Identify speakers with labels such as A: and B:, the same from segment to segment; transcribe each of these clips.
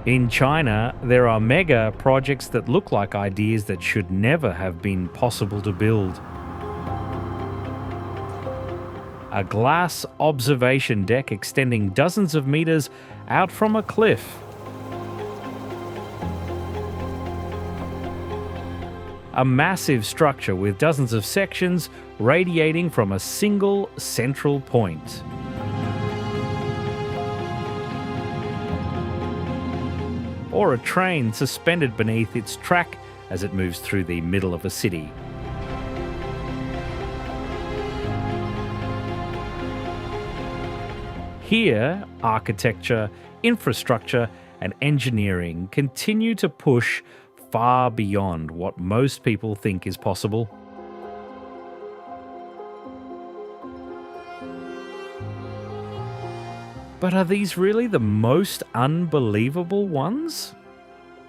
A: In China, there are mega projects that look like ideas that should never have been possible to build. A glass observation deck extending dozens of meters out from a cliff. A massive structure with dozens of sections radiating from a single central point. Or a train suspended beneath its track as it moves through the middle of a city. Here, architecture, infrastructure, and engineering continue to push far beyond what most people think is possible. But are these really the most unbelievable ones?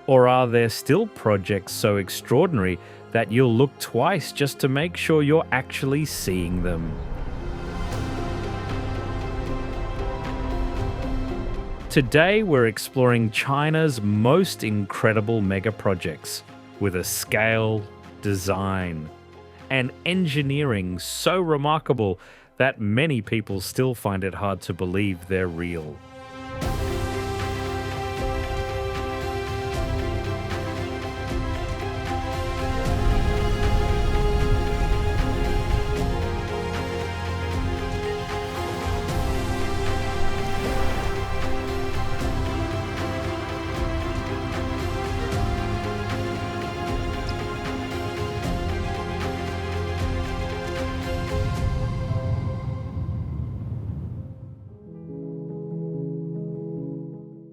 A: Or are there still projects so extraordinary that you'll look twice just to make sure you're actually seeing them? Today we're exploring China's most incredible mega projects with a scale, design, and engineering so remarkable that many people still find it hard to believe they're real.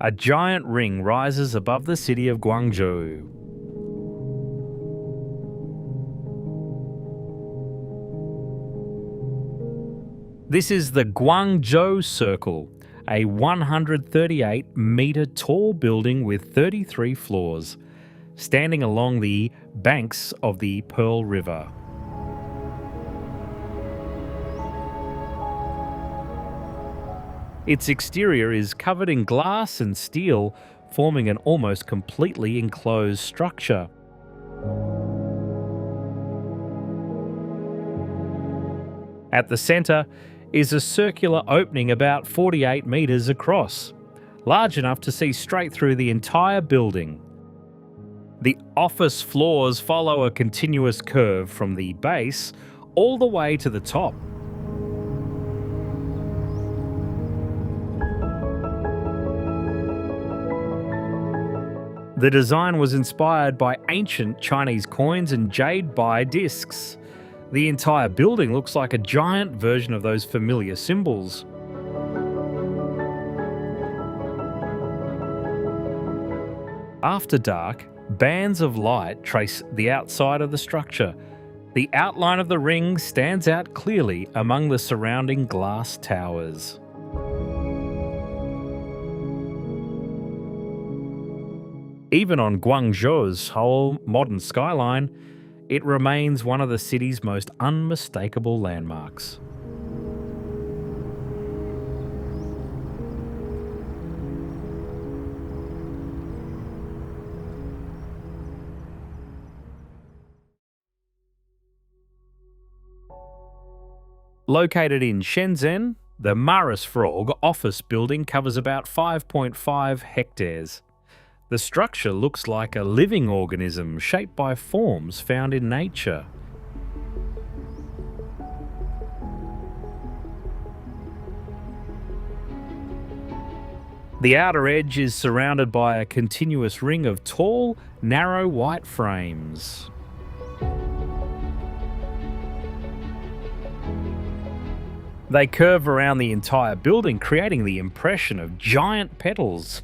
A: A giant ring rises above the city of Guangzhou. This is the Guangzhou Circle, a 138-metre tall building with 33 floors, standing along the banks of the Pearl River. Its exterior is covered in glass and steel, forming an almost completely enclosed structure. At the centre is a circular opening about 48 metres across, large enough to see straight through the entire building. The office floors follow a continuous curve from the base all the way to the top. The design was inspired by ancient Chinese coins and jade bai discs. The entire building looks like a giant version of those familiar symbols. After dark, bands of light trace the outside of the structure. The outline of the ring stands out clearly among the surrounding glass towers. Even on Guangzhou's whole modern skyline, it remains one of the city's most unmistakable landmarks. Located in Shenzhen, the Marisfrolg office building covers about 5.5 hectares. The structure looks like a living organism shaped by forms found in nature. The outer edge is surrounded by a continuous ring of tall, narrow white frames. They curve around the entire building, creating the impression of giant petals,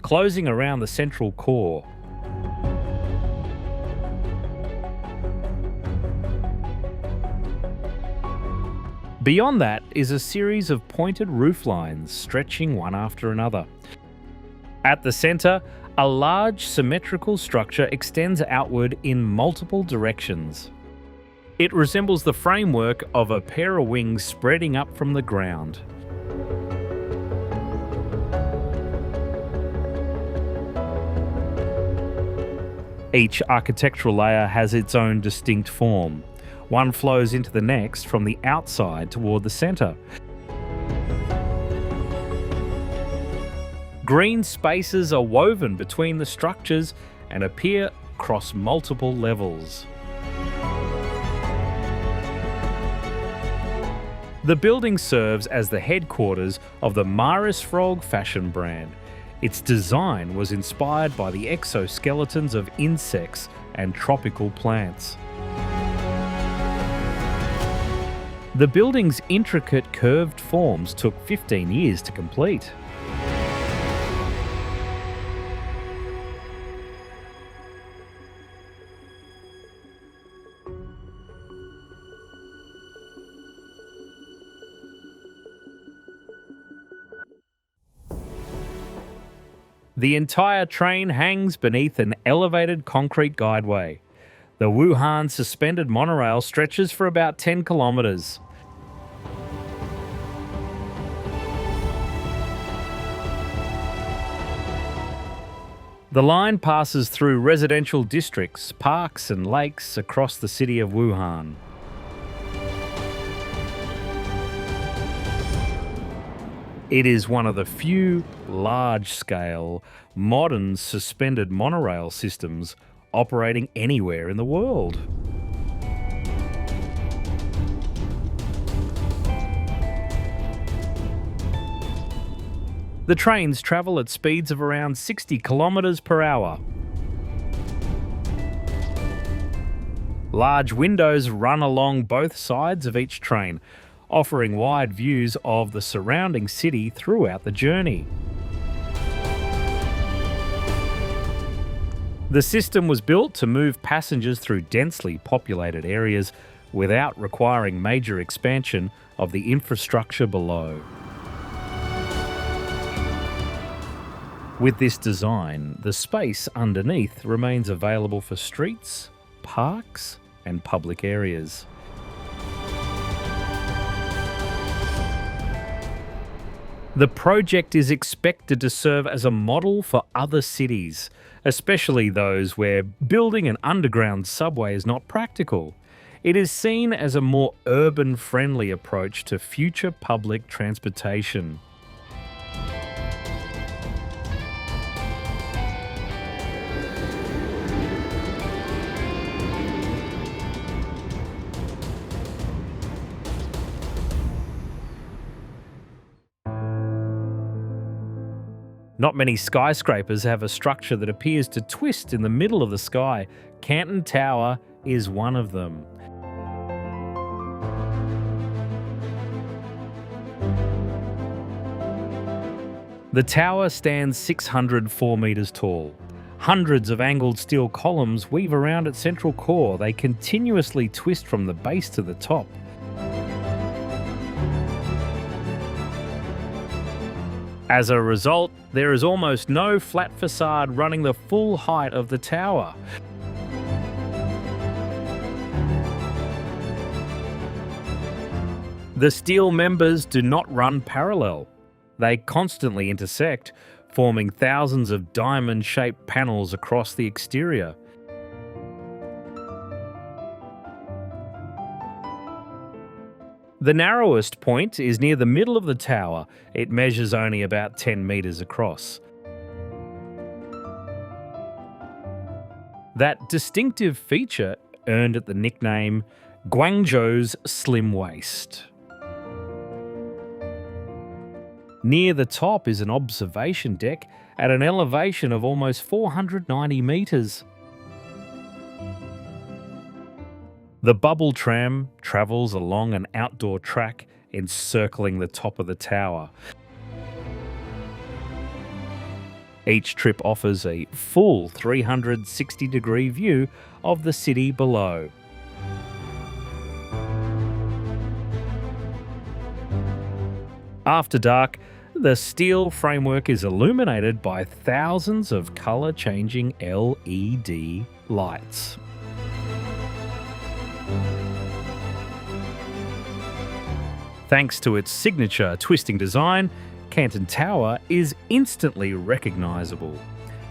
A: closing around the central core. Beyond that is a series of pointed roof lines stretching one after another. At the centre, a large symmetrical structure extends outward in multiple directions. It resembles the framework of a pair of wings spreading up from the ground. Each architectural layer has its own distinct form. One flows into the next from the outside toward the centre. Green spaces are woven between the structures and appear across multiple levels. The building serves as the headquarters of the Marisfrolg fashion brand. Its design was inspired by the exoskeletons of insects and tropical plants. The building's intricate curved forms took 15 years to complete. The entire train hangs beneath an elevated concrete guideway. The Wuhan suspended monorail stretches for about 10 kilometres. The line passes through residential districts, parks and lakes across the city of Wuhan. It is one of the few large-scale, modern suspended monorail systems operating anywhere in the world. The trains travel at speeds of around 60 kilometres per hour. Large windows run along both sides of each train, offering wide views of the surrounding city throughout the journey. The system was built to move passengers through densely populated areas without requiring major expansion of the infrastructure below. With this design, the space underneath remains available for streets, parks, and public areas. The project is expected to serve as a model for other cities, especially those where building an underground subway is not practical. It is seen as a more urban-friendly approach to future public transportation. Not many skyscrapers have a structure that appears to twist in the middle of the sky. Canton Tower is one of them. The tower stands 604 metres tall. Hundreds of angled steel columns weave around its central core. They continuously twist from the base to the top. As a result, there is almost no flat facade running the full height of the tower. The steel members do not run parallel. They constantly intersect, forming thousands of diamond-shaped panels across the exterior. The narrowest point is near the middle of the tower. It measures only about 10 metres across. That distinctive feature earned it the nickname Guangzhou's Slim Waist. Near the top is an observation deck at an elevation of almost 490 metres. The bubble tram travels along an outdoor track encircling the top of the tower. Each trip offers a full 360-degree view of the city below. After dark, the steel framework is illuminated by thousands of colour-changing LED lights. Thanks to its signature twisting design, Canton Tower is instantly recognisable.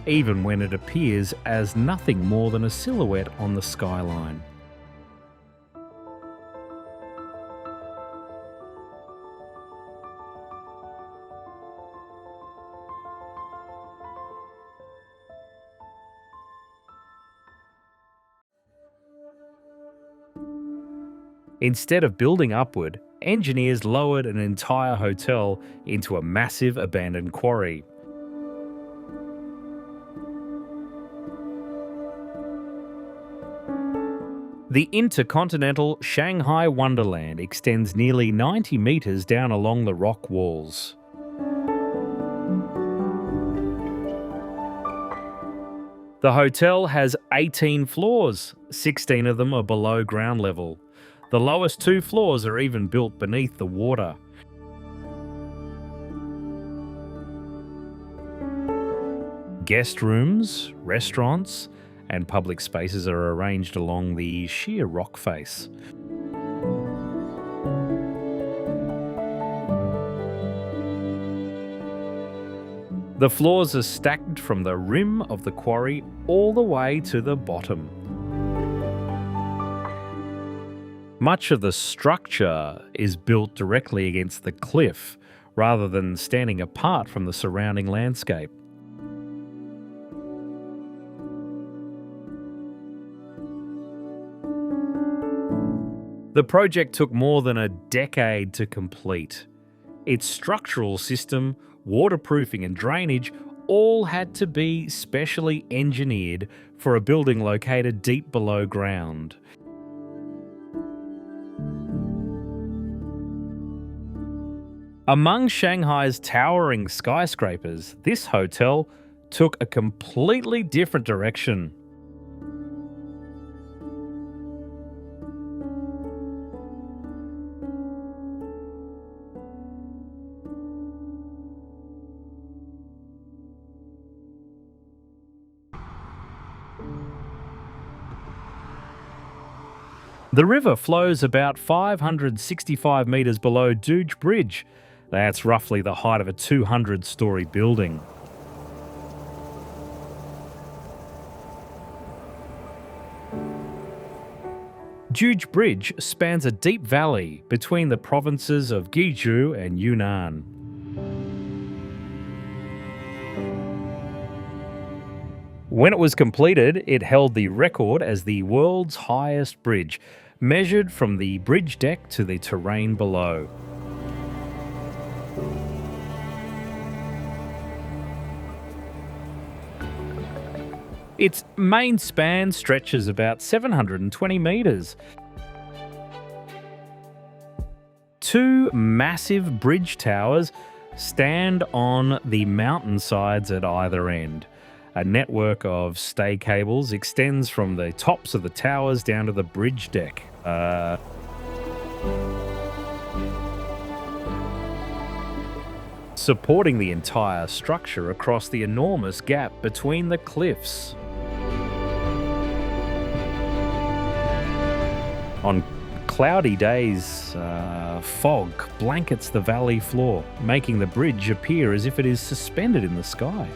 A: even when it appears as nothing more than a silhouette on the skyline. Instead of building upward, engineers lowered an entire hotel into a massive abandoned quarry. The InterContinental Shanghai Wonderland extends nearly 90 metres down along the rock walls. The hotel has 18 floors, 16 of them are below ground level. The lowest 2 floors are even built beneath the water. Guest rooms, restaurants, and public spaces are arranged along the sheer rock face. The floors are stacked from the rim of the quarry all the way to the bottom. Much of the structure is built directly against the cliff rather than standing apart from the surrounding landscape. The project took more than a decade to complete. Its structural system, waterproofing and drainage all had to be specially engineered for a building located deep below ground. Among Shanghai's towering skyscrapers, this hotel took a completely different direction. The river flows about 565 metres below Duge Bridge. That's roughly the height of a 200-storey building. Duge Bridge spans a deep valley between the provinces of Guizhou and Yunnan. When it was completed, it held the record as the world's highest bridge, measured from the bridge deck to the terrain below. Its main span stretches about 720 metres. 2 massive bridge towers stand on the mountainsides at either end. A network of stay cables extends from the tops of the towers down to the bridge deck. Supporting the entire structure across the enormous gap between the cliffs. On cloudy days, fog blankets the valley floor, making the bridge appear as if it is suspended in the sky.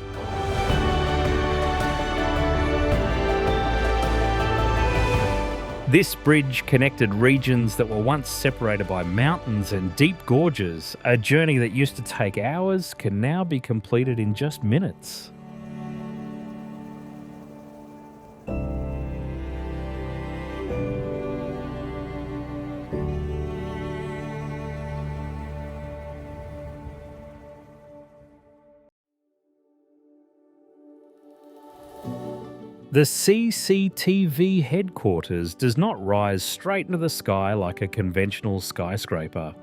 A: This bridge connected regions that were once separated by mountains and deep gorges. A journey that used to take hours can now be completed in just minutes. The CCTV Headquarters does not rise straight into the sky like a conventional skyscraper.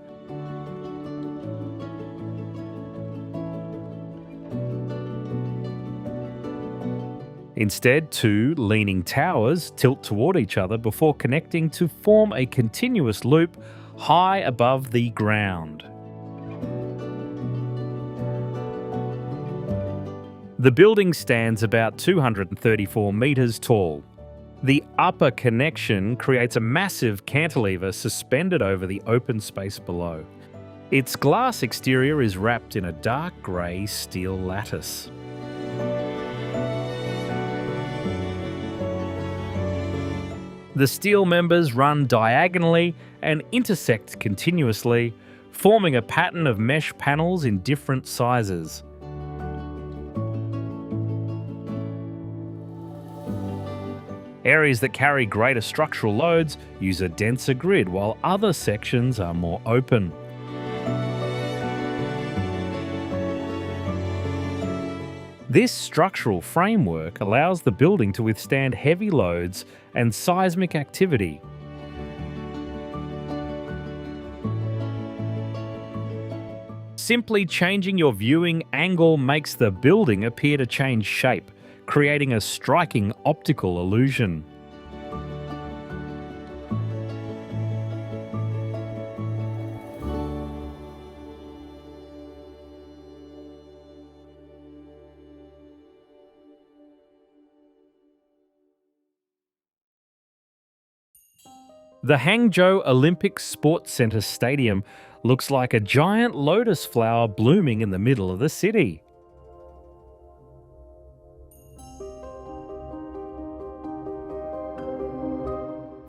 A: Instead, 2 leaning towers tilt toward each other before connecting to form a continuous loop high above the ground. The building stands about 234 metres tall. The upper connection creates a massive cantilever suspended over the open space below. Its glass exterior is wrapped in a dark grey steel lattice. The steel members run diagonally and intersect continuously, forming a pattern of mesh panels in different sizes. Areas that carry greater structural loads use a denser grid, while other sections are more open. This structural framework allows the building to withstand heavy loads and seismic activity. Simply changing your viewing angle makes the building appear to change shape, creating a striking optical illusion. The Hangzhou Olympic Sports Center Stadium looks like a giant lotus flower blooming in the middle of the city.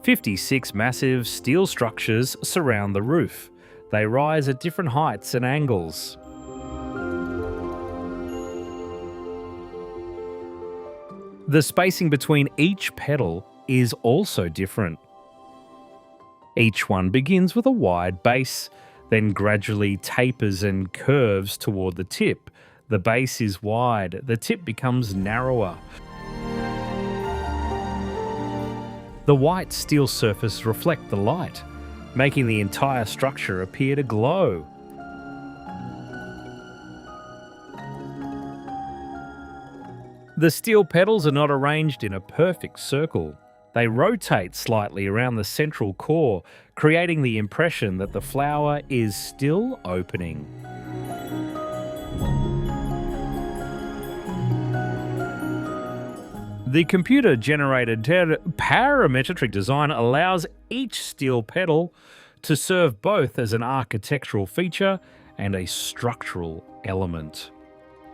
A: "56 massive steel structures surround the roof. They rise at different heights and angles. The spacing between each petal is also different. Each one begins with a wide base, then gradually tapers and curves toward the tip. The base is wide, the tip becomes narrower. The white steel surface reflects the light, making the entire structure appear to glow. The steel petals are not arranged in a perfect circle. They rotate slightly around the central core, creating the impression that the flower is still opening. The computer-generated parametric design allows each steel petal to serve both as an architectural feature and a structural element.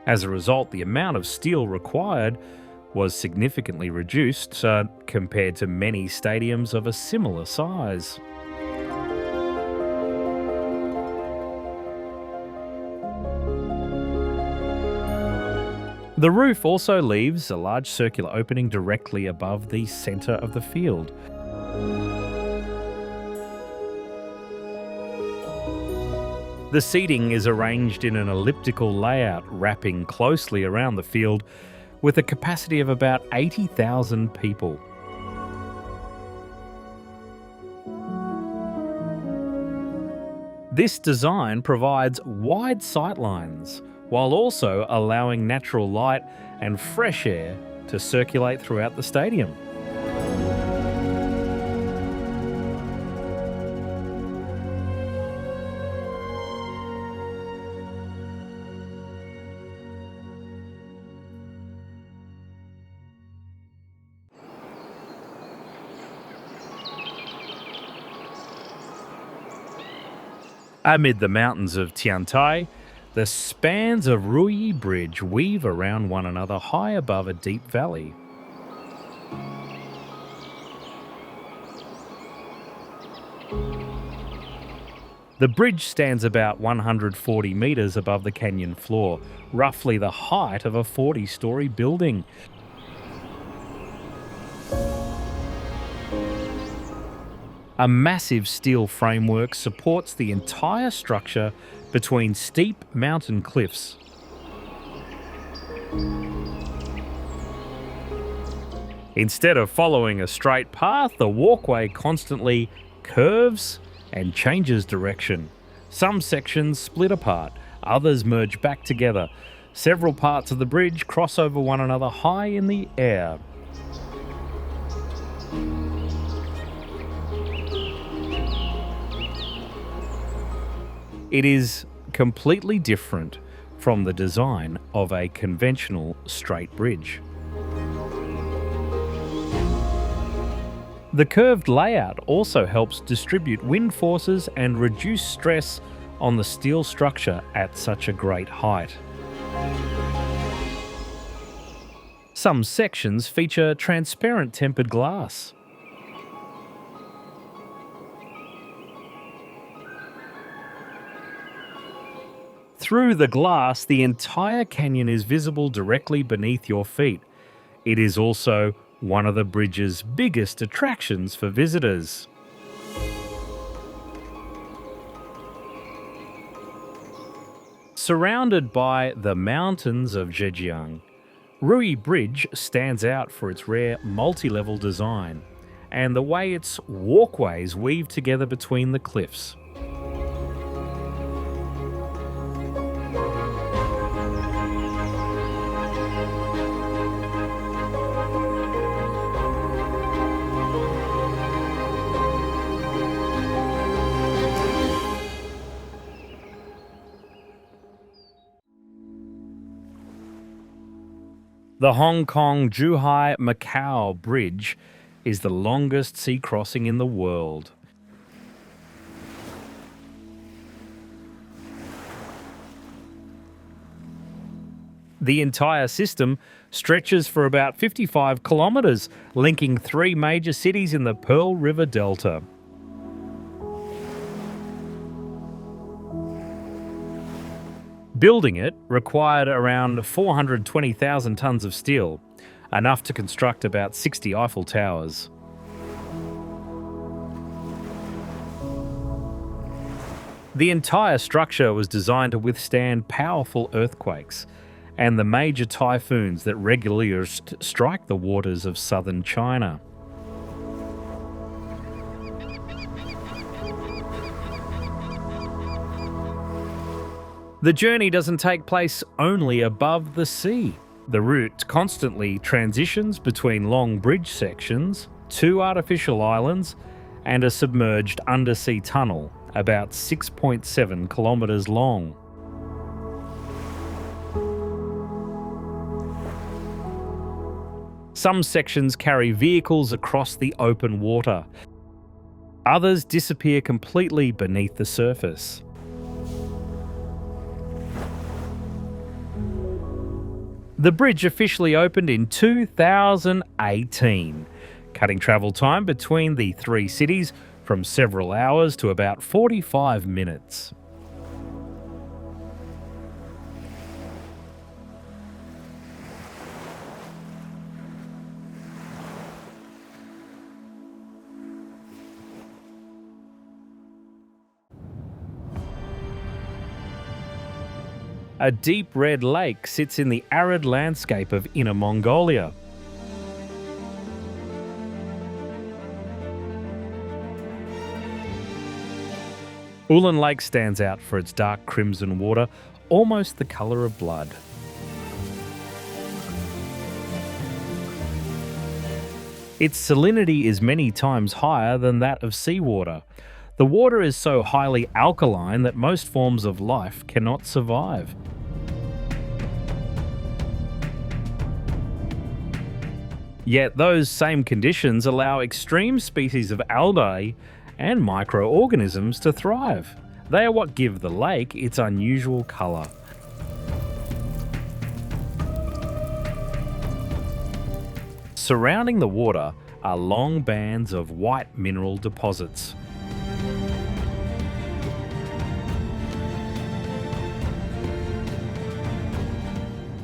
A: As a result, the amount of steel required was significantly reduced compared to many stadiums of a similar size. The roof also leaves a large circular opening directly above the centre of the field. The seating is arranged in an elliptical layout, wrapping closely around the field, with a capacity of about 80,000 people. This design provides wide sightlines, while also allowing natural light and fresh air to circulate throughout the stadium. Amid the mountains of Tiantai, the spans of Ruyi Bridge weave around one another high above a deep valley. The bridge stands about 140 metres above the canyon floor, roughly the height of a 40-storey building. A massive steel framework supports the entire structure between steep mountain cliffs. Instead of following a straight path, the walkway constantly curves and changes direction. Some sections split apart, others merge back together. Several parts of the bridge cross over one another high in the air. It is completely different from the design of a conventional straight bridge. The curved layout also helps distribute wind forces and reduce stress on the steel structure at such a great height. Some sections feature transparent tempered glass. Through the glass, the entire canyon is visible directly beneath your feet. It is also one of the bridge's biggest attractions for visitors. Surrounded by the mountains of Zhejiang, Ruyi Bridge stands out for its rare multi-level design and the way its walkways weave together between the cliffs. The Hong Kong-Zhuhai Macao Bridge is the longest sea crossing in the world. The entire system stretches for about 55 kilometres, linking three major cities in the Pearl River Delta. Building it required around 420,000 tonnes of steel, enough to construct about 60 Eiffel Towers. The entire structure was designed to withstand powerful earthquakes and the major typhoons that regularly strike the waters of southern China. The journey doesn't take place only above the sea. The route constantly transitions between long bridge sections, two artificial islands, and a submerged undersea tunnel, about 6.7 kilometres long. Some sections carry vehicles across the open water. Others disappear completely beneath the surface. The bridge officially opened in 2018, cutting travel time between the three cities from several hours to about 45 minutes. A deep red lake sits in the arid landscape of Inner Mongolia. Ulan Lake stands out for its dark crimson water, almost the colour of blood. Its salinity is many times higher than that of seawater. The water is so highly alkaline that most forms of life cannot survive. Yet those same conditions allow extreme species of algae and microorganisms to thrive. They are what give the lake its unusual colour. Surrounding the water are long bands of white mineral deposits.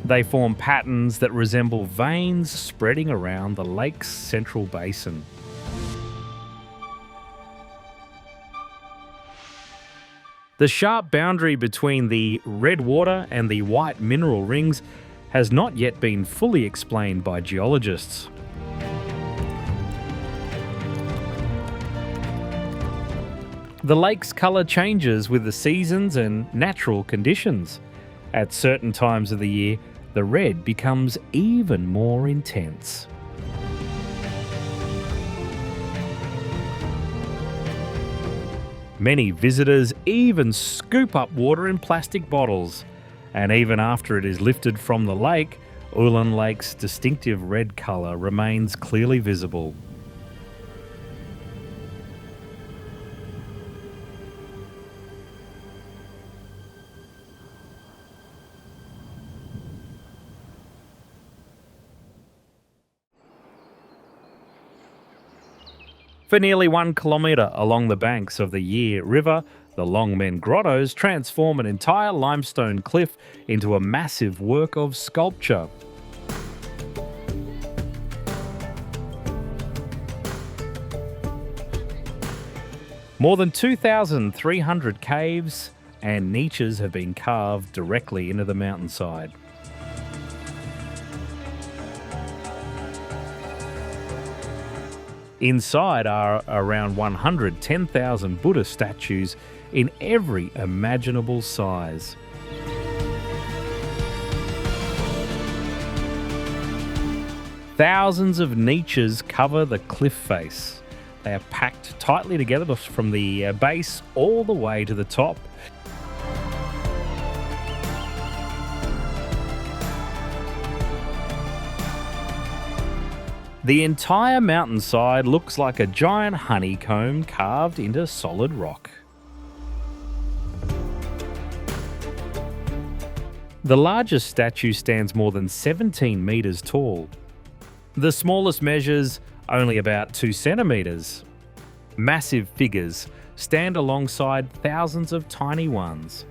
A: They form patterns that resemble veins spreading around the lake's central basin. The sharp boundary between the red water and the white mineral rings has not yet been fully explained by geologists. The lake's colour changes with the seasons and natural conditions. At certain times of the year, the red becomes even more intense. Many visitors even scoop up water in plastic bottles, and even after it is lifted from the lake, Ulan Lake's distinctive red colour remains clearly visible. For nearly 1 kilometre along the banks of the Yi River, the Longmen Grottos transform an entire limestone cliff into a massive work of sculpture. More than 2,300 caves and niches have been carved directly into the mountainside. Inside are around 110,000 Buddha statues in every imaginable size. Thousands of niches cover the cliff face. They are packed tightly together from the base all the way to the top. The entire mountainside looks like a giant honeycomb carved into solid rock. The largest statue stands more than 17 metres tall. The smallest measures only about 2 centimetres. Massive figures stand alongside thousands of tiny ones.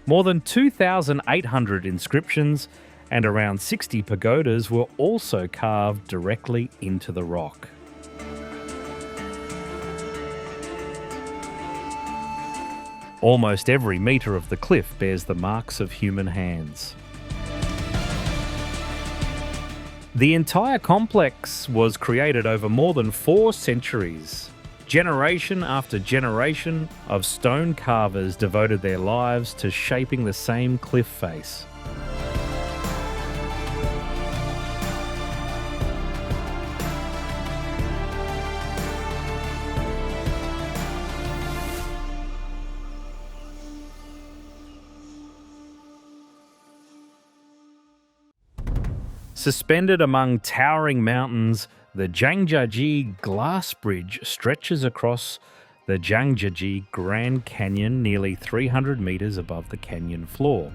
A: More than 2,800 inscriptions and around 60 pagodas were also carved directly into the rock. Almost every metre of the cliff bears the marks of human hands. The entire complex was created over more than 4 centuries. Generation after generation of stone carvers devoted their lives to shaping the same cliff face. Suspended among towering mountains, the Zhangjiajie Glass Bridge stretches across the Zhangjiajie Grand Canyon nearly 300 metres above the canyon floor.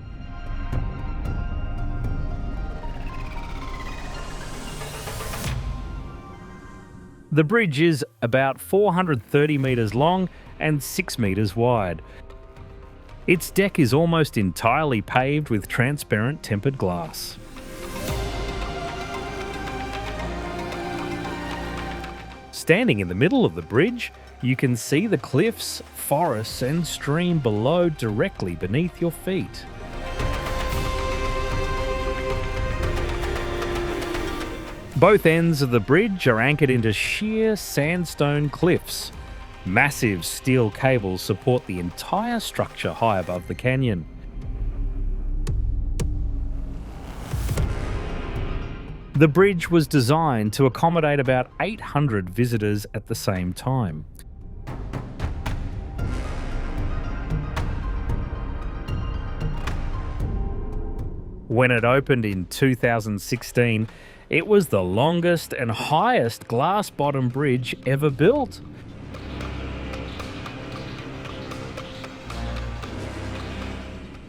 A: The bridge is about 430 metres long and 6 metres wide. Its deck is almost entirely paved with transparent tempered glass. Standing in the middle of the bridge, you can see the cliffs, forests and stream below directly beneath your feet. Both ends of the bridge are anchored into sheer sandstone cliffs. Massive steel cables support the entire structure high above the canyon. The bridge was designed to accommodate about 800 visitors at the same time. When it opened in 2016, it was the longest and highest glass-bottom bridge ever built.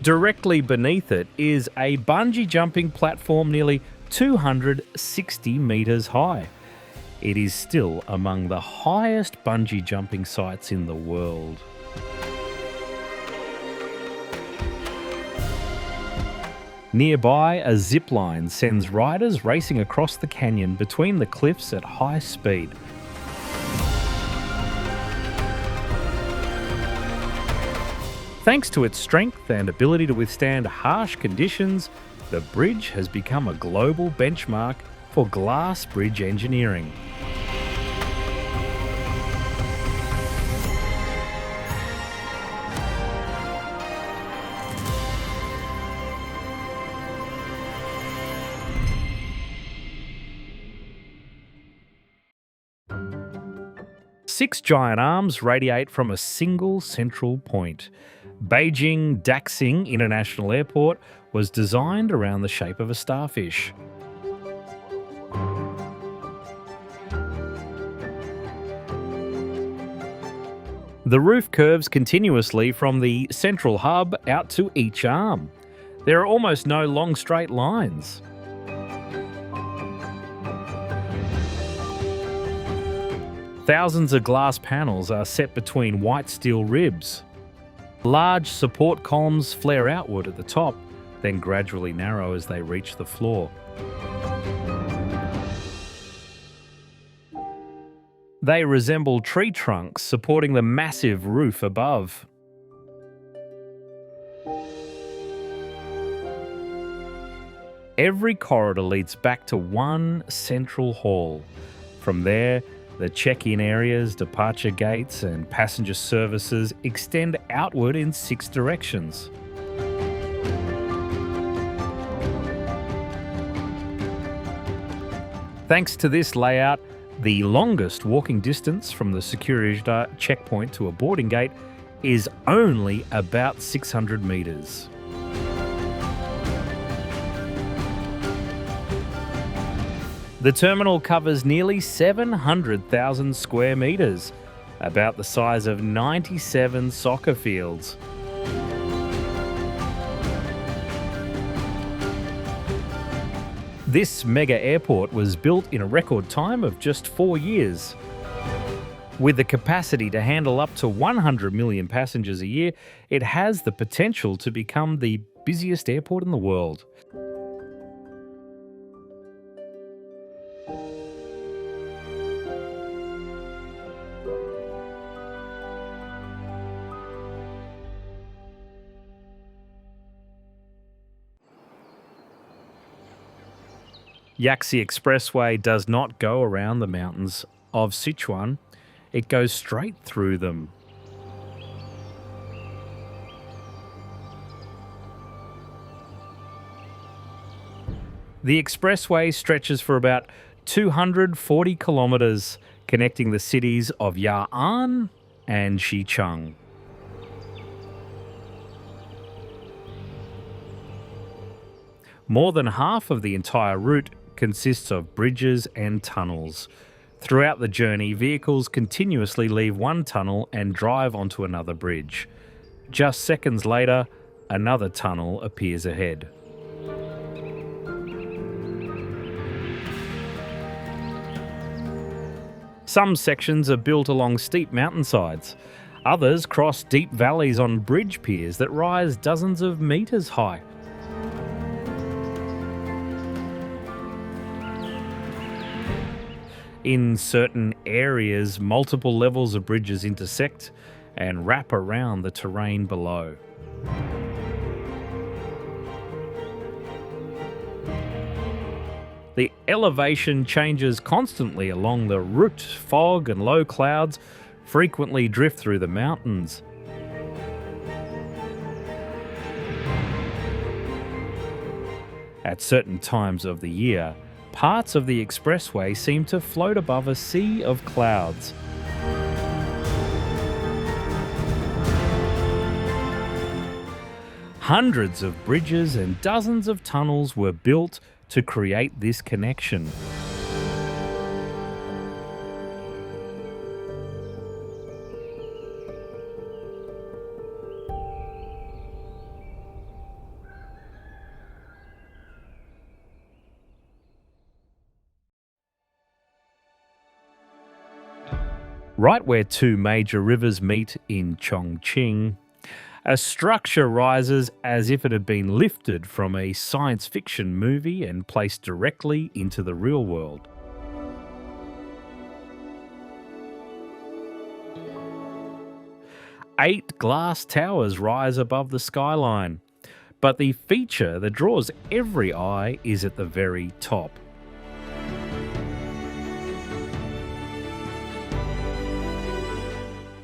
A: Directly beneath it is a bungee jumping platform nearly 260 metres high. It is still among the highest bungee jumping sites in the world. Nearby, a zip line sends riders racing across the canyon between the cliffs at high speed. Thanks to its strength and ability to withstand harsh conditions, the bridge has become a global benchmark for glass bridge engineering. Six giant arms radiate from a single central point. Beijing Daxing International Airport was designed around the shape of a starfish. The roof curves continuously from the central hub out to each arm. There are almost no long straight lines. Thousands of glass panels are set between white steel ribs. Large support columns flare outward at the top, then gradually narrow as they reach the floor. They resemble tree trunks supporting the massive roof above. Every corridor leads back to one central hall. From there, the check-in areas, departure gates, and passenger services extend outward in 6 directions. Thanks to this layout, the longest walking distance from the security checkpoint to a boarding gate is only about 600 metres. The terminal covers nearly 700,000 square metres, about the size of 97 soccer fields. This mega airport was built in a record time of just 4 years. With the capacity to handle up to 100 million passengers a year, it has the potential to become the busiest airport in the world. Yaxi Expressway does not go around the mountains of Sichuan, it goes straight through them. The expressway stretches for about 240 kilometres, connecting the cities of Ya'an and Xicheng. More than half of the entire route consists of bridges and tunnels. Throughout the journey, vehicles continuously leave one tunnel and drive onto another bridge. Just seconds later, another tunnel appears ahead. Some sections are built along steep mountainsides. Others cross deep valleys on bridge piers that rise dozens of metres high. In certain areas, multiple levels of bridges intersect and wrap around the terrain below. The elevation changes constantly along the route. Fog and low clouds frequently drift through the mountains. At certain times of the year, parts of the expressway seem to float above a sea of clouds. Hundreds of bridges and dozens of tunnels were built to create this connection. Right where 2 major rivers meet in Chongqing, a structure rises as if it had been lifted from a science fiction movie and placed directly into the real world. Eight glass towers rise above the skyline, but the feature that draws every eye is at the very top.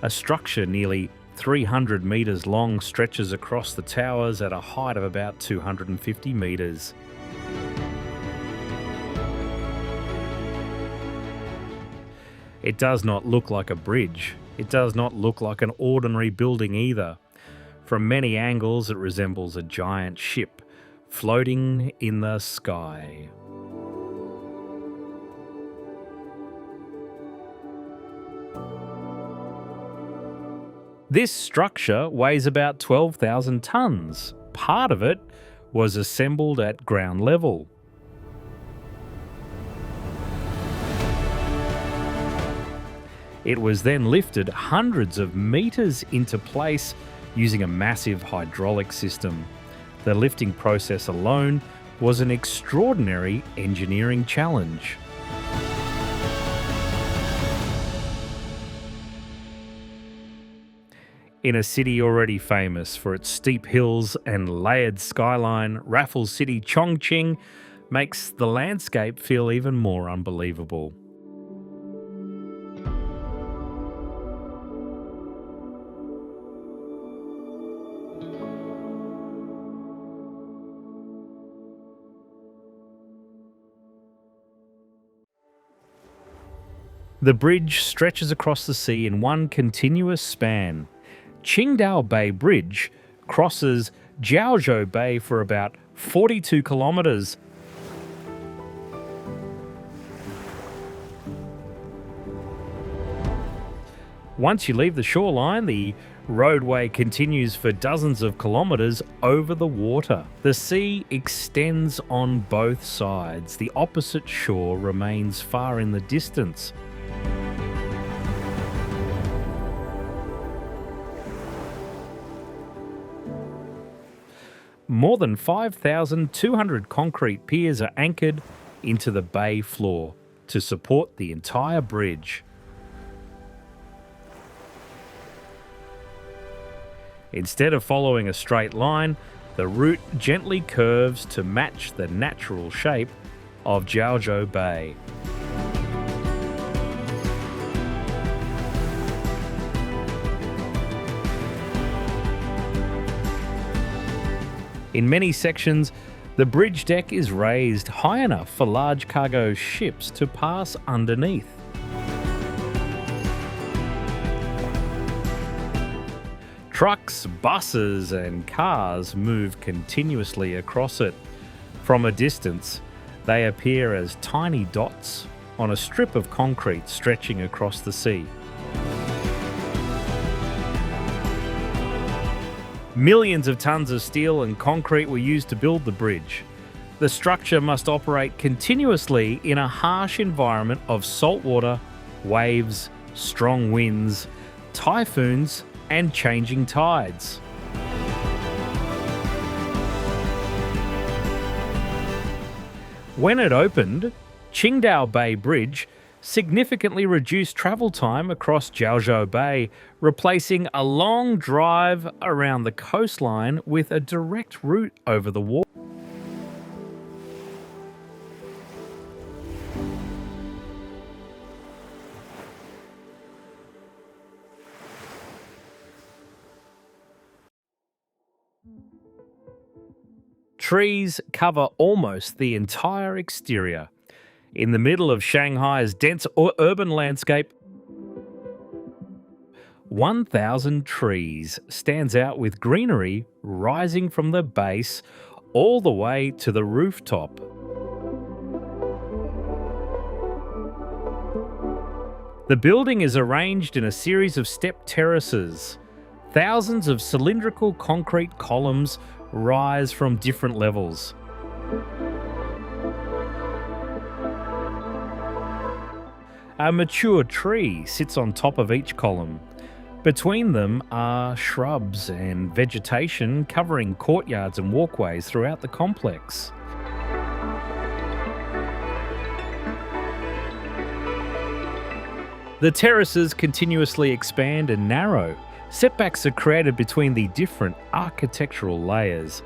A: A structure nearly 300 metres long stretches across the towers at a height of about 250 metres. It does not look like a bridge. It does not look like an ordinary building either. From many angles, it resembles a giant ship floating in the sky. This structure weighs about 12,000 tonnes. Part of it was assembled at ground level. It was then lifted hundreds of meters into place using a massive hydraulic system. The lifting process alone was an extraordinary engineering challenge. In a city already famous for its steep hills and layered skyline, Raffles City Chongqing makes the landscape feel even more unbelievable. The bridge stretches across the sea in one continuous span. Qingdao Bay Bridge crosses Zhangjiajie Bay for about 42 kilometres. Once you leave the shoreline, the roadway continues for dozens of kilometres over the water. The sea extends on both sides. The opposite shore remains far in the distance. More than 5,200 concrete piers are anchored into the bay floor to support the entire bridge. Instead of following a straight line, the route gently curves to match the natural shape of Zhangjiajie Bay. In many sections, the bridge deck is raised high enough for large cargo ships to pass underneath. Trucks, buses, and cars move continuously across it. From a distance, they appear as tiny dots on a strip of concrete stretching across the sea. Millions of tons of steel and concrete were used to build the bridge. The structure must operate continuously in a harsh environment of salt water, waves, strong winds, typhoons, and changing tides. When it opened, Qingdao Bay Bridge significantly reduced travel time across Zhangjiajie Bay, replacing a long drive around the coastline with a direct route over the water. Trees cover almost the entire exterior. In the middle of Shanghai's dense urban landscape, 1,000 trees stands out with greenery rising from the base all the way to the rooftop. The building is arranged in a series of step terraces. Thousands of cylindrical concrete columns rise from different levels. A mature tree sits on top of each column. Between them are shrubs and vegetation covering courtyards and walkways throughout the complex. The terraces continuously expand and narrow. Setbacks are created between the different architectural layers.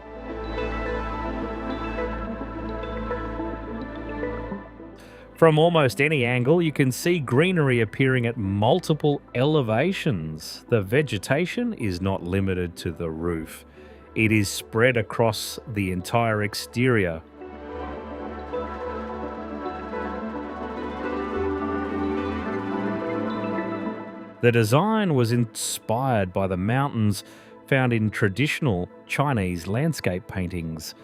A: From almost any angle, you can see greenery appearing at multiple elevations. The vegetation is not limited to the roof. It is spread across the entire exterior. The design was inspired by the mountains found in traditional Chinese landscape paintings.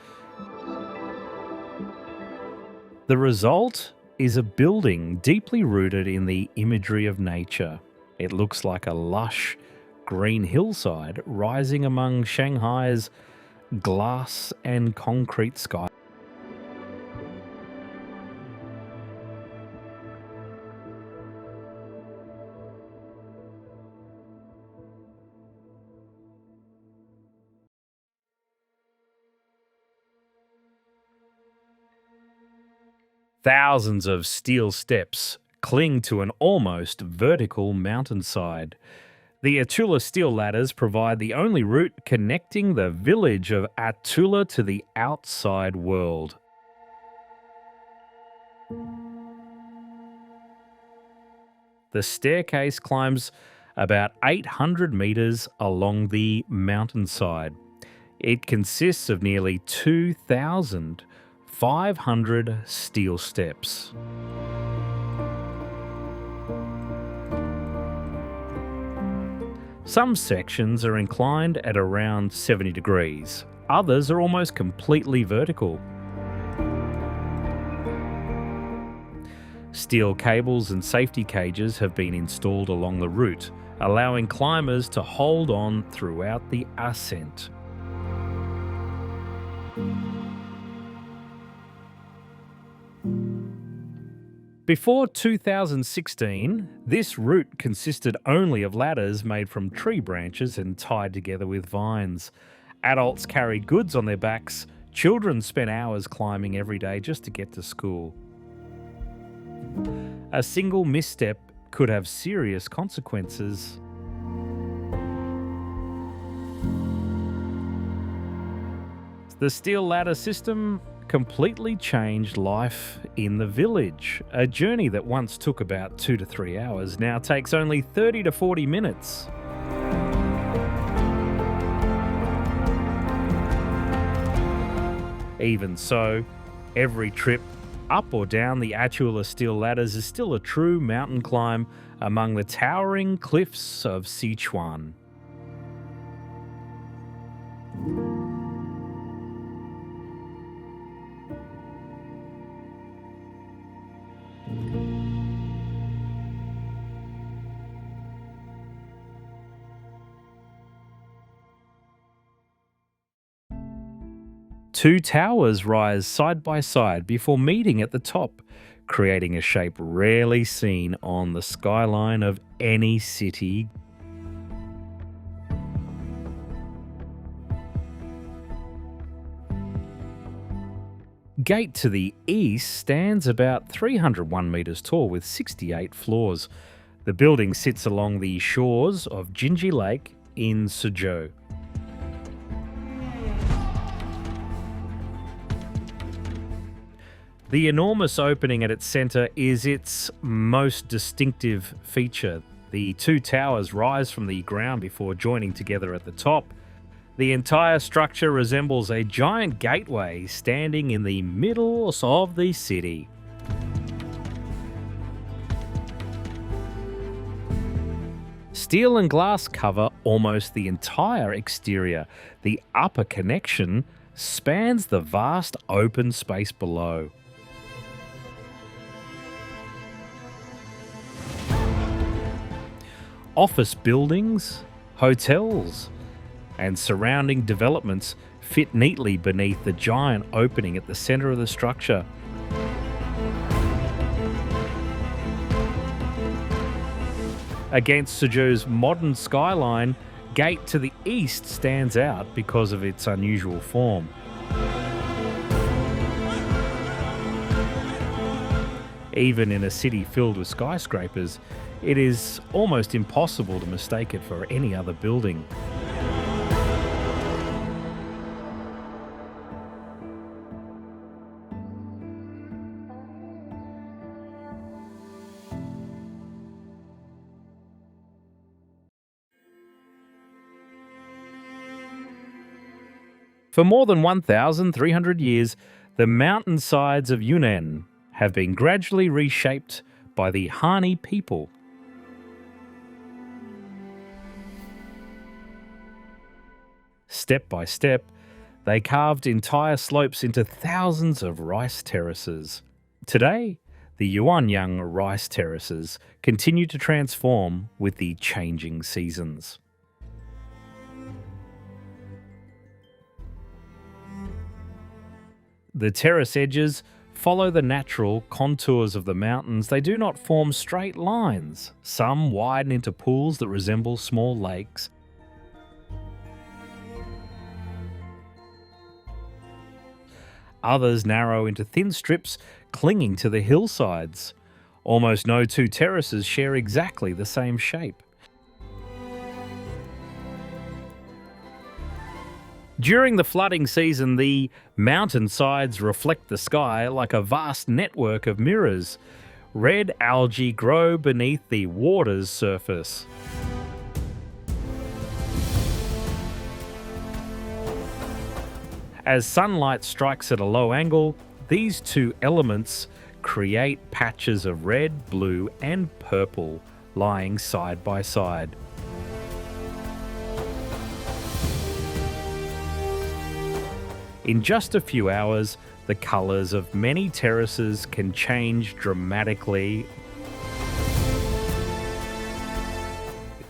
A: The result is a building deeply rooted in the imagery of nature. It looks like a lush green hillside rising among Shanghai's glass and concrete sky. Thousands of steel steps cling to an almost vertical mountainside. The Atuler steel ladders provide the only route connecting the village of Atuler to the outside world. The staircase climbs about 800 meters along the mountainside. It consists of nearly 2,500 steel steps. Some sections are inclined at around 70 degrees. Others are almost completely vertical. Steel cables and safety cages have been installed along the route, allowing climbers to hold on throughout the ascent. Before 2016, this route consisted only of ladders made from tree branches and tied together with vines. Adults carried goods on their backs. Children spent hours climbing every day just to get to school. A single misstep could have serious consequences. The steel ladder system completely changed life in the village. A journey that once took about 2 to 3 hours now takes only 30 to 40 minutes. Even so, every trip up or down the Atuler steel ladders is still a true mountain climb among the towering cliffs of Sichuan. Two towers rise side by side before meeting at the top, creating a shape rarely seen on the skyline of any city. Gate to the east stands about 301 metres tall with 68 floors. The building sits along the shores of Duge Lake in Suzhou. The enormous opening at its centre is its most distinctive feature. The two towers rise from the ground before joining together at the top. The entire structure resembles a giant gateway standing in the middle of the city. Steel and glass cover almost the entire exterior. The upper connection spans the vast open space below. Office buildings, hotels, and surrounding developments fit neatly beneath the giant opening at the centre of the structure. Against Suzhou's modern skyline, Gate to the east stands out because of its unusual form. Even in a city filled with skyscrapers, it is almost impossible to mistake it for any other building. For more than 1,300 years, the mountainsides of Yunnan have been gradually reshaped by the Han people. Step by step, they carved entire slopes into thousands of rice terraces. Today, the Yuanyang rice terraces continue to transform with the changing seasons. The terrace edges follow the natural contours of the mountains. They do not form straight lines. Some widen into pools that resemble small lakes. Others narrow into thin strips clinging to the hillsides. Almost no two terraces share exactly the same shape. During the flooding season, the mountainsides reflect the sky like a vast network of mirrors. Red algae grow beneath the water's surface. As sunlight strikes at a low angle, these two elements create patches of red, blue, and purple lying side by side. In just a few hours, the colours of many terraces can change dramatically.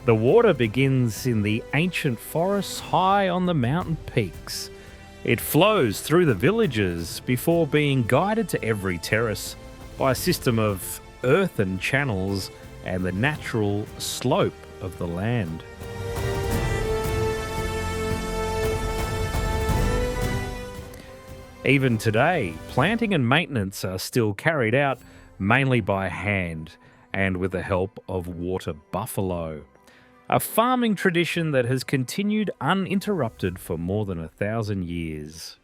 A: The water begins in the ancient forests high on the mountain peaks. It flows through the villages before being guided to every terrace by a system of earthen channels and the natural slope of the land. Even today, planting and maintenance are still carried out mainly by hand and with the help of water buffalo, a farming tradition that has continued uninterrupted for more than 1,000 years.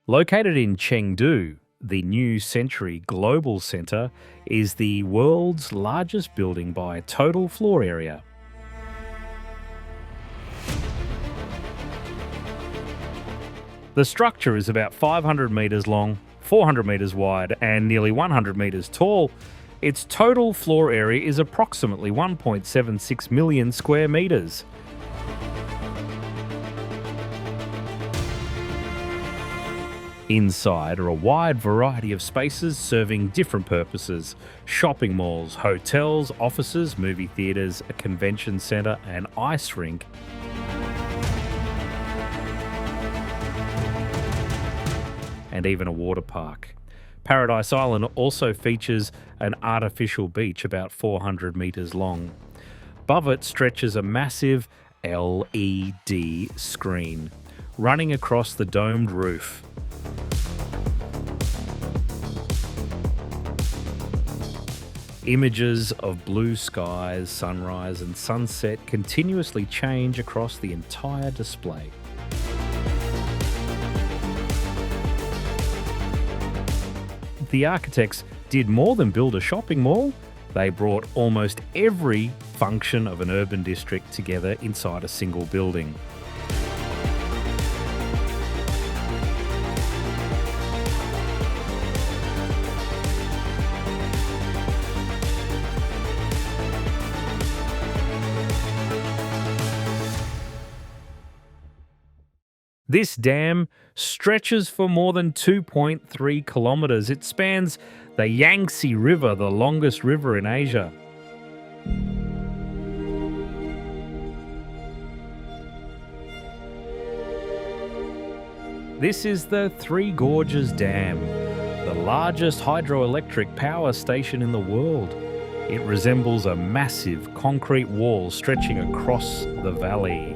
A: Located in Chengdu, the New Century Global Centre is the world's largest building by total floor area. The structure is about 500 metres long, 400 metres wide, and nearly 100 metres tall. Its total floor area is approximately 1.76 million square metres. Inside are a wide variety of spaces serving different purposes: shopping malls, hotels, offices, movie theatres, a convention centre, an ice rink. And even a water park. Paradise Island also features an artificial beach about 400 metres long. Above it stretches a massive LED screen running across the domed roof. Images of blue skies, sunrise and sunset continuously change across the entire display. The architects did more than build a shopping mall. They brought almost every function of an urban district together inside a single building. This dam stretches for more than 2.3 kilometres. It spans the Yangtze River, the longest river in Asia. This is the Three Gorges Dam, the largest hydroelectric power station in the world. It resembles a massive concrete wall stretching across the valley.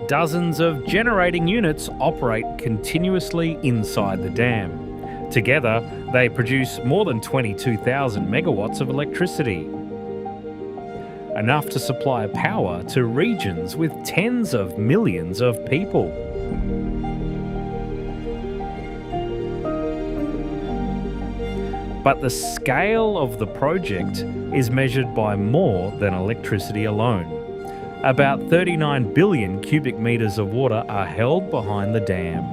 A: Dozens of generating units operate continuously inside the dam. Together, they produce more than 22,000 megawatts of electricity, enough to supply power to regions with tens of millions of people. But the scale of the project is measured by more than electricity alone. About 39 billion cubic metres of water are held behind the dam.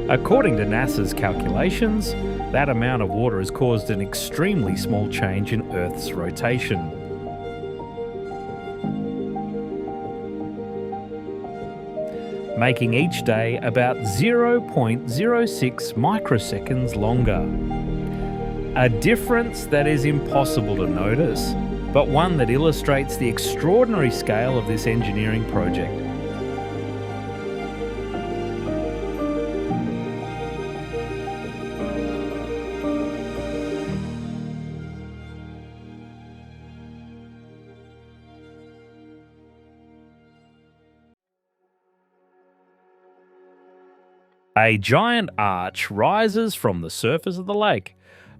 A: According to NASA's calculations, that amount of water has caused an extremely small change in Earth's rotation. Making each day about 0.06 microseconds longer. A difference that is impossible to notice but one that illustrates the extraordinary scale of this engineering project. A giant arch rises from the surface of the lake.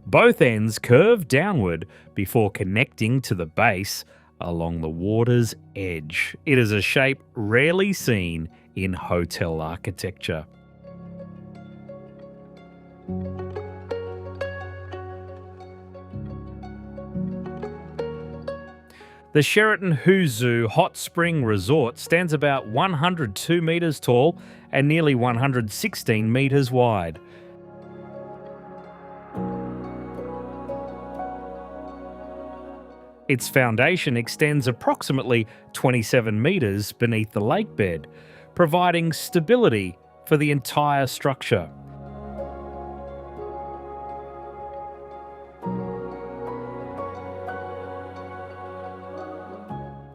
A: Both ends curve downward before connecting to the base along the water's edge. It is a shape rarely seen in hotel architecture. The Sheraton Hangzhou Hot Spring Resort stands about 102 metres tall and nearly 116 metres wide. Its foundation extends approximately 27 metres beneath the lake bed, providing stability for the entire structure.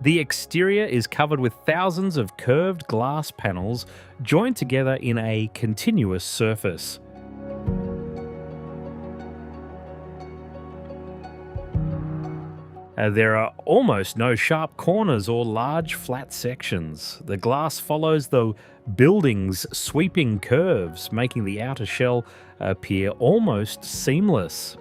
A: The exterior is covered with thousands of curved glass panels joined together in a continuous surface. There are almost no sharp corners or large flat sections. The glass follows the building's sweeping curves, making the outer shell appear almost seamless.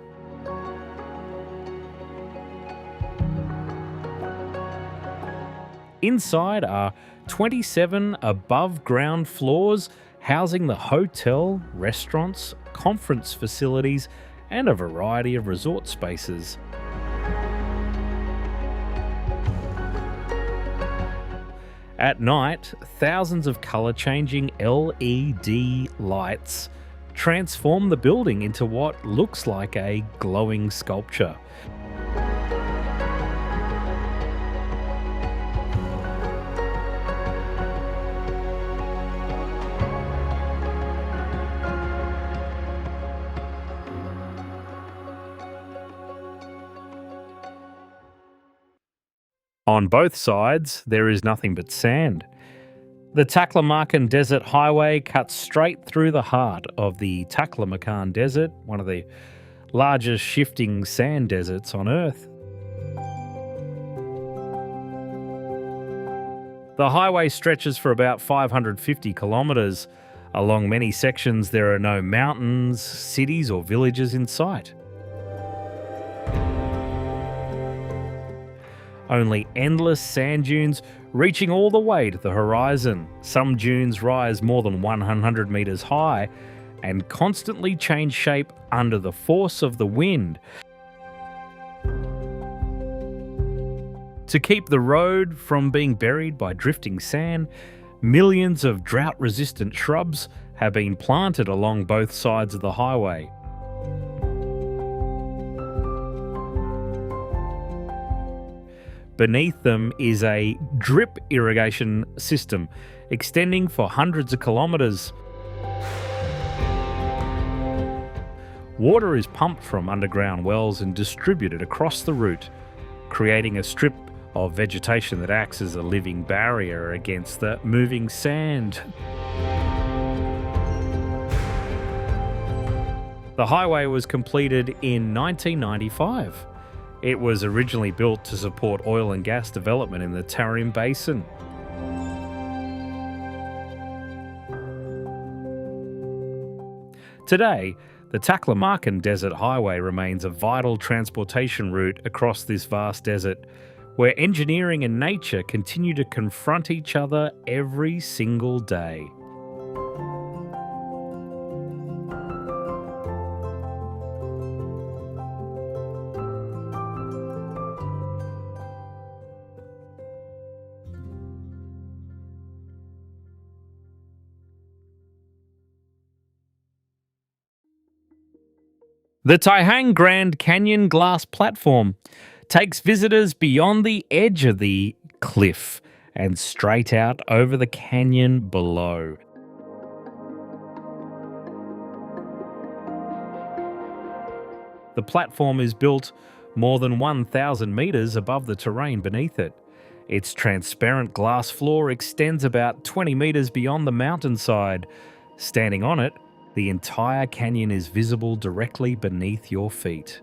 A: Inside are 27 above-ground floors housing the hotel, restaurants, conference facilities, and a variety of resort spaces. At night, thousands of colour-changing LED lights transform the building into what looks like a glowing sculpture. On both sides, there is nothing but sand. The Taklamakan Desert Highway cuts straight through the heart of the Taklamakan Desert, one of the largest shifting sand deserts on Earth. The highway stretches for about 550 kilometres. Along many sections, there are no mountains, cities, or villages in sight. Only endless sand dunes reaching all the way to the horizon. Some dunes rise more than 100 metres high and constantly change shape under the force of the wind. To keep the road from being buried by drifting sand, millions of drought-resistant shrubs have been planted along both sides of the highway. Beneath them is a drip irrigation system extending for hundreds of kilometres. Water is pumped from underground wells and distributed across the route, creating a strip of vegetation that acts as a living barrier against the moving sand. The highway was completed in 1995. It was originally built to support oil and gas development in the Tarim Basin. Today, the Taklamakan Desert Highway remains a vital transportation route across this vast desert, where engineering and nature continue to confront each other every single day. The Taihang Grand Canyon glass platform takes visitors beyond the edge of the cliff and straight out over the canyon below. The platform is built more than 1,000 meters above the terrain beneath it. Its transparent glass floor extends about 20 meters beyond the mountainside. Standing on it, the entire canyon is visible directly beneath your feet.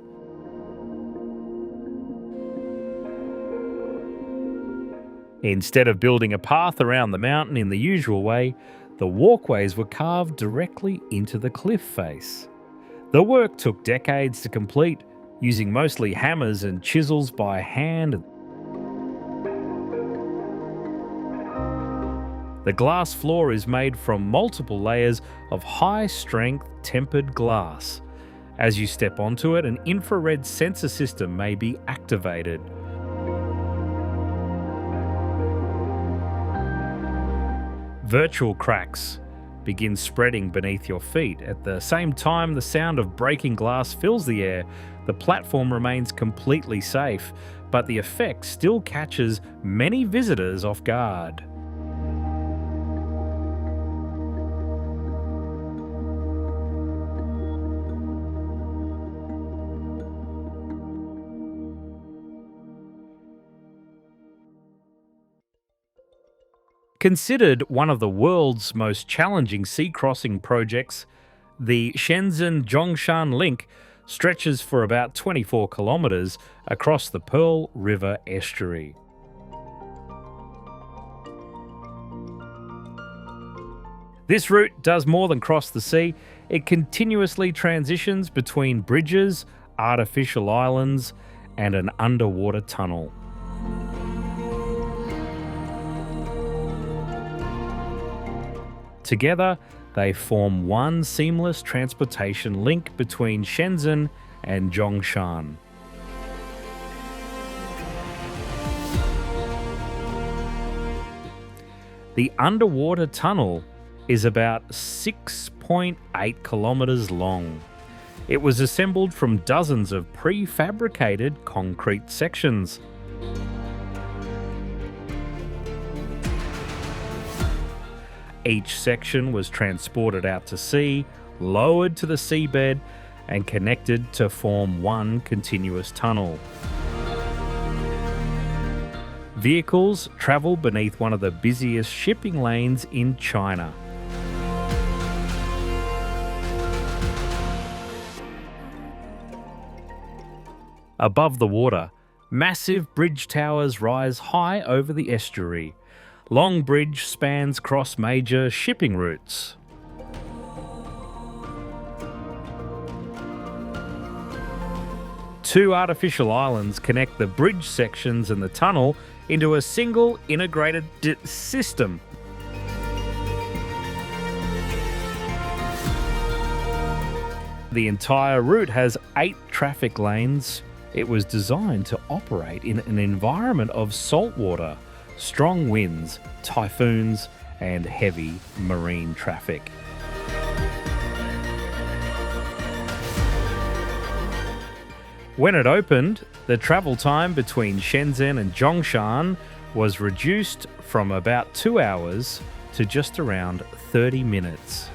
A: Instead of building a path around the mountain in the usual way, the walkways were carved directly into the cliff face. The work took decades to complete, using mostly hammers and chisels by hand. The glass floor is made from multiple layers of high-strength tempered glass. As you step onto it, an infrared sensor system may be activated. Virtual cracks begin spreading beneath your feet. At the same time the sound of breaking glass fills the air, the platform remains completely safe, but the effect still catches many visitors off guard. Considered one of the world's most challenging sea crossing projects, the Shenzhen-Zhongshan link stretches for about 24 kilometers across the Pearl River estuary. This route does more than cross the sea. It continuously transitions between bridges, artificial islands, and an underwater tunnel. Together, they form one seamless transportation link between Shenzhen and Zhongshan. The underwater tunnel is about 6.8 kilometers long. It was assembled from dozens of prefabricated concrete sections. Each section was transported out to sea, lowered to the seabed, and connected to form one continuous tunnel. Vehicles travel beneath one of the busiest shipping lanes in China. Above the water, massive bridge towers rise high over the estuary. Long Bridge spans across major shipping routes. Two artificial islands connect the bridge sections and the tunnel into a single integrated system. The entire route has 8 traffic lanes. It was designed to operate in an environment of salt water, strong winds, typhoons, and heavy marine traffic. When it opened, the travel time between Shenzhen and Zhongshan was reduced from about 2 hours to just around 30 minutes.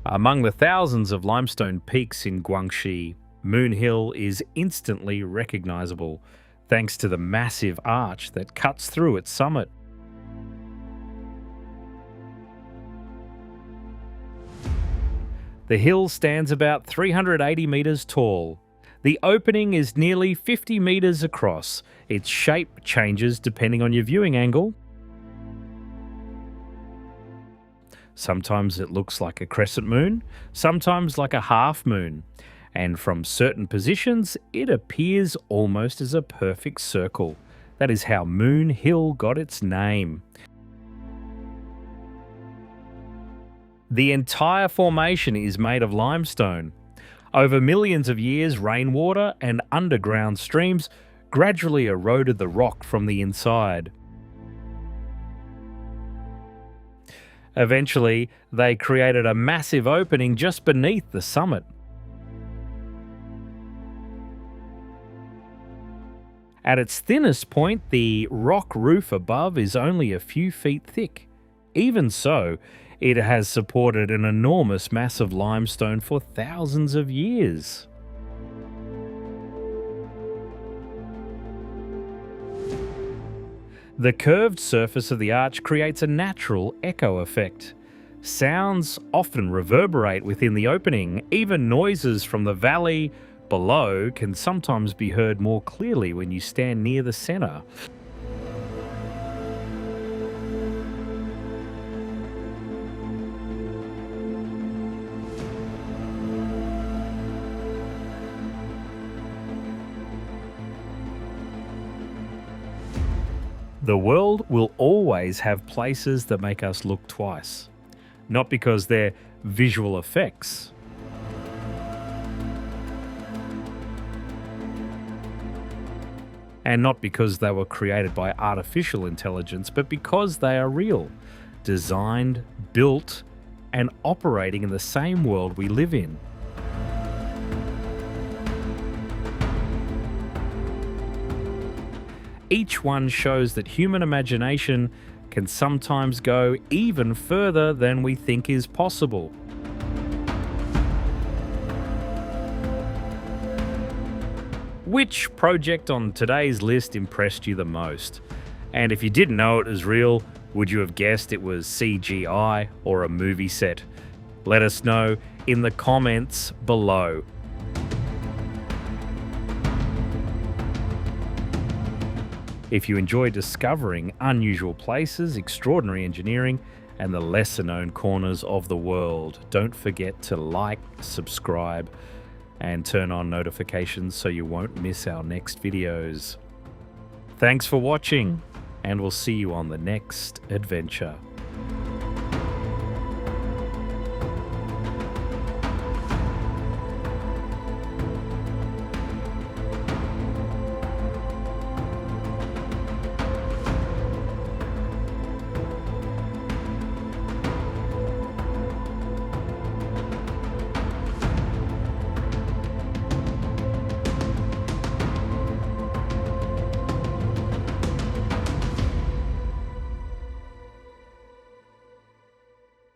A: Among the thousands of limestone peaks in Guangxi, Moon Hill is instantly recognizable, thanks to the massive arch that cuts through its summit. The hill stands about 380 meters tall. The opening is nearly 50 meters across. Its shape changes depending on your viewing angle. Sometimes it looks like a crescent moon, sometimes like a half moon, and from certain positions it appears almost as a perfect circle. That is how Moon Hill got its name. The entire formation is made of limestone. Over millions of years, rainwater and underground streams gradually eroded the rock from the inside. Eventually, they created a massive opening just beneath the summit. At its thinnest point, the rock roof above is only a few feet thick. Even so, it has supported an enormous mass of limestone for thousands of years. The curved surface of the arch creates a natural echo effect. Sounds often reverberate within the opening. Even noises from the valley below can sometimes be heard more clearly when you stand near the center. The world will always have places that make us look twice. Not because they're visual effects. And not because they were created by artificial intelligence, but because they are real, designed, built, and operating in the same world we live in. Each one shows that human imagination can sometimes go even further than we think is possible. Which project on today's list impressed you the most? And if you didn't know it was real, would you have guessed it was CGI or a movie set? Let us know in the comments below. If you enjoy discovering unusual places, extraordinary engineering, and the lesser-known corners of the world, don't forget to like, subscribe, and turn on notifications so you won't miss our next videos. Thanks for watching, and we'll see you on the next adventure.